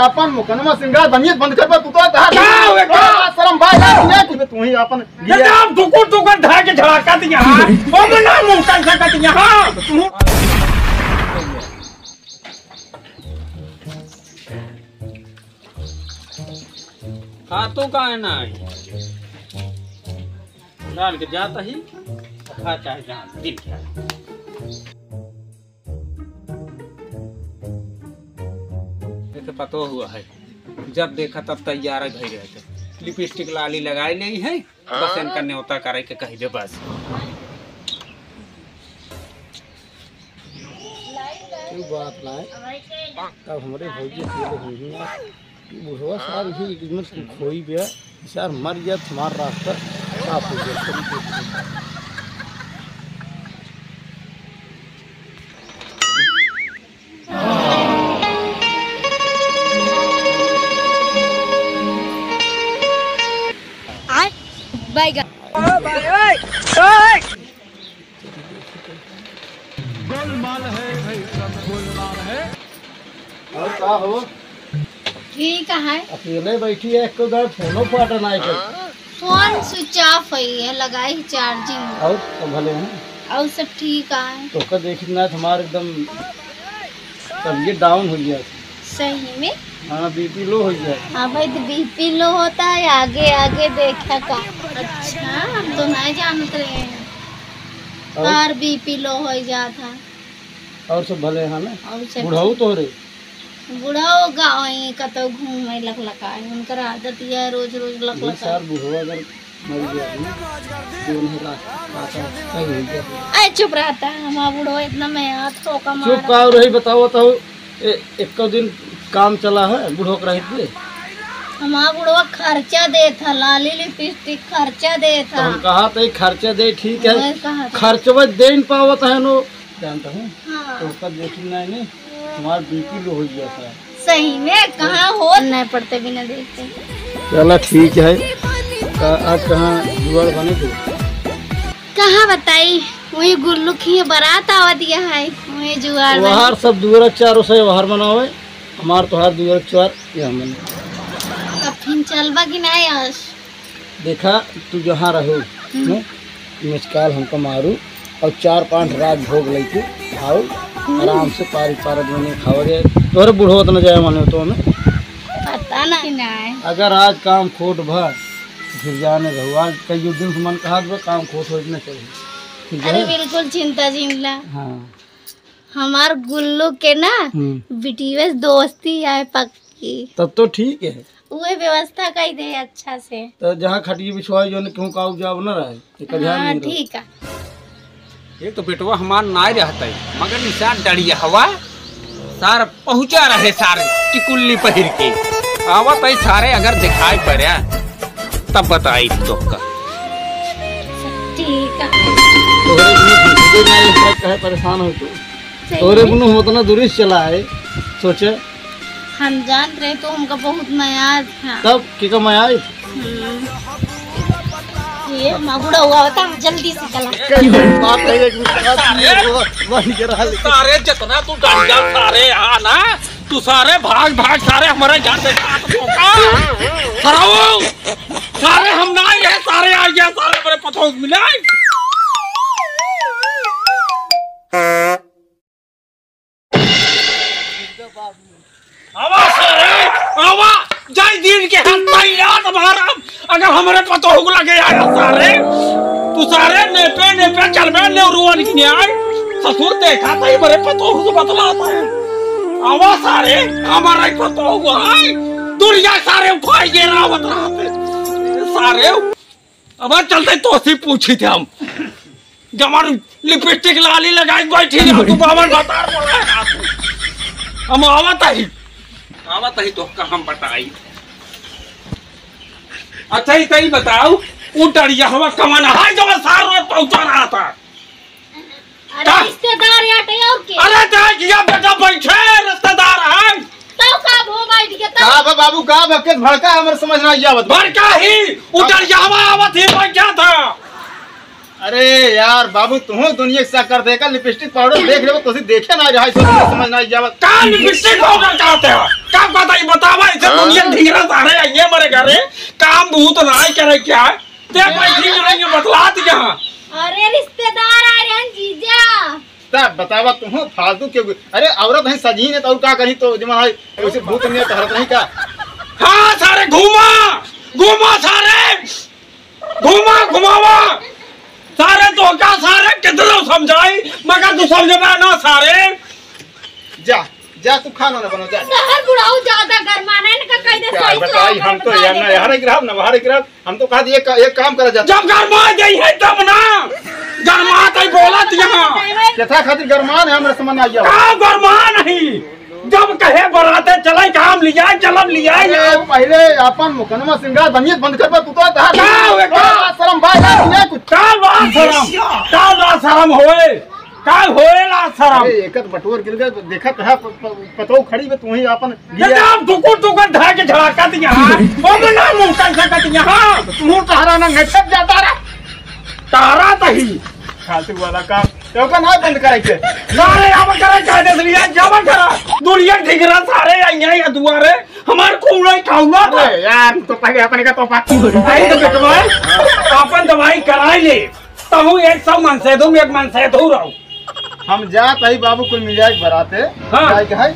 अपन मुकदमा सिंगार बनिए बंद कर तू तो शर्म भाई ना तू ही अपन जब टुकुर टुकुर धा के झड़का दिया ओ ना मुंह कर सकत यहां हाथों का है ना डाल के जाता ही खा चाहे जहाँ दिन क्या देखे पता हुआ है जब देखा तब तैयार घर रहे थे लिपस्टिक लाली लगाई नहीं है बस इनका न्योता करे के कही दे बस बात ना है तब हमारे भौजी बुढ़वा सार इसी खोई गया यार मर गया तुम्हारा रास्ता साफ हो गया गोलमाल है भाई सब गोलमाल है और क्या हो ठीक है अकेले बैठी है एक तो फोनो फाटा ना फोन स्विच ऑफ है लगाई चार्जिंग और भले हैं और सब ठीक है तो का देखना तुम्हारा एकदम तबीयत डाउन हो गया सही में हाँ बीपी लो हो गया हाँ भाई तो बीपी लो होता है आगे आगे देखा का अच्छा हम तो नहीं जानते रहे और बीपी लो हो जाता और सब भले है ना और सब बुढ़ाऊ तो रे बुढ़ाओ गाँव कतो घूमे लक उनकर आदत है रोज रोज लक बुढ़वा अगर मर गया चुप रहता है हमारा बुढ़वा इतना मैं चुप का रही बताओ तो एक दिन काम चला है बुढ़ो का रही हमारा बुढ़वा खर्चा दे था लाली लिपस्टिक खर्चा दे था हम कहा था खर्चा दे ठीक है खर्चवा दे नहीं पावत है नो जानता हूँ तो उसका देखी नहीं तुम्हारा बीपी लो हो गया था सही में कहाँ हो नहीं पड़ते बिना देखते चला ठीक है आज कहाँ जुआर बने थे कहाँ बताई वही गुल्लू की बारात आवा दिया है वही जुआर वहार सब दुआर चारों से वहार मनावे हमार तो हर दुआर चार यहाँ मने अब फिर चलवा की नहीं आज देखा तू जहाँ रहो मिसकाल हमको मारू और 4-5 रात भोग लेके खाओ आराम से पारी दिन खाओ जाए तोहरे बूढ़ो तो न जाए माने तो हमें पता नहीं अगर आज काम खोट भा फिर जाने रहो आज कई दिन मन कहा काम खोट हो इतना चाहिए अरे बिल्कुल चिंता जिंदा हाँ हमार गुल्लू के ना बिटिया दोस्ती है पक्की तब तो ठीक है वो व्यवस्था कर दे अच्छा से तो जहाँ खटिए बिछवाई जो क्यों काऊ जाब न रहे ठीक है ये तो बेटवा हमार ना रहता है मगर निशान डरिया हवा सार पहुंचा रहे सारे टिकुल्ली पहिर के आवत है सारे अगर दिखाई पड़े तब बताई तो का ठीक है परेशान हो तोरे बुनु हो तो ना दूरी चला है सोचे हम जान रहे तो हमका बहुत मया था तब क्या मया ये मगुड़ा हुआ होता जल्दी से चला सारे जितना तू डांगा सारे यहाँ ना तू सारे भाग भाग सारे हमारे जान सारे हम ना रहे सारे आ गया सारे हमारे पथों मिला आवा जय दिन के याद हमारा अगर हमारे पतो हो लगे आया सारे तू सारे नेपे नेपे चल में नेरुवन की न्याय ससुर देखा था हमारे पतो हो बतलाता है आवा सारे हमारा पतो हो है दुनिया सारे उठाई गे रहा बतलाते सारे अब चलते तो सी पूछी थे हम जमार लिपस्टिक लाली लगाई बैठी तू बावन बता रहा हम आवत ही तो हम बताई अच्छा ही सही बताओ उटरिया हवा कमाना है जो सार रोज पहुंचा रहा था रिश्तेदार और के अरे देखिए बेटा बैठे रिश्तेदार है तो का हो बैठ के का बाबू का बके भड़का हमर समझ ना आवत भड़का ही उटरिया हवा आवत ही बैठा था अरे यार बाबू तुम दुनिया से कर देगा लिपस्टिक पाउडर देख ले तो देखे ना रहा समझ ना जावत का लिपस्टिक पाउडर चाहते हो का पता ही बतावा इसे दुनिया ढीरा सारे ये मरे घरे काम भूत ना करे क्या ते पैसे नहीं बतला दिया। अरे रिश्तेदार आ रहे हैं जीजा। तब बतावा तुम फालतू क्यों अरे औरत है सजी ने तो का कहीं तो जमा है उसे भूत नहीं तो हरत नहीं का। हाँ सारे घूमा घूमा सारे घुमावा सारे तो क्या सारे कितना समझाई मगर तू समझ में ना सारे जा जा तू खाना ना बनो जा शहर बुढ़ाऊ ज्यादा गरमाना है इनका कह दे सही बताई हम तो यार ना हर ग्राहक ना हर ग्राहक हम तो कहा एक काम करा जा जब गरमा गई है तब ना गरमा तो बोला दिया यथा खातिर गरमान है हमरे समझ आ गया का गरमा नहीं जब कहे बराते चले काम लिया चलम लिया पहले अपन मुकदमा सिंगार बनिए बंद कर तू तो शर्म भाई ना कुछ का शर्म होए का होएला शर्म एक बटोर गिर गए देखा कहा पतो खड़ी में तू ही अपन जब टुकुर ढा के झड़का दिया ओ ना मुंह कैसे कट यहां तू तारा ना नटक जाता रे तारा तही फालतू वाला काम तो का ना बंद करे के सारे अब करे कह दे लिया जब करा दुनिया ठिकरा सारे आइया या दुआरे हमार कूड़ा खाऊंगा अरे यार तो पहले अपन का तो पाती हो आई तो बेटवा अपन दवाई कराई ले तहु 100 मन से दूं एक मन से दूं रहूं हम जात आई बाबू कोई मिल जाए बराते जाए के है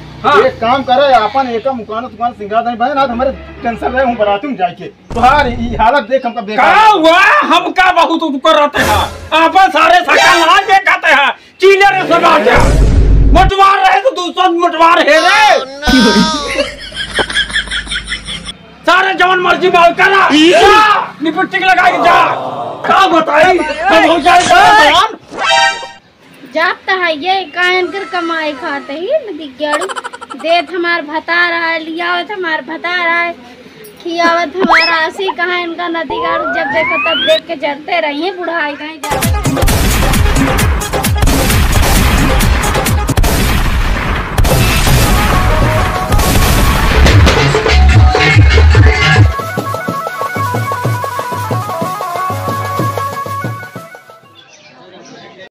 एक काम करे अपन एक दुकान सिंगार नहीं भाई ना हमारे टेंशन रहे हूं बराती में जाके तुम्हारी ई हालत देख हमका बेकार का हुआ हम का बहुत ऊपर रहते हैं अपन सारे सकल ना देखाते हैं चीले रे सब आ गया मोटवार रहे तो दूसरा मोटवार है रे सारे जवान मर्जी बाल करा लिपस्टिक लगा के जा का बताई हम हो जाए जवान जाता है ये कायन कर कमाई खाते ही नदी गड़ी देत हमार भता रहा है लियावत हमार भता रहा है खियावत हमारा आसी कहा इनका नदी गाड़ू जब देखो तब देख के जलते रही बुढ़ाई कहीं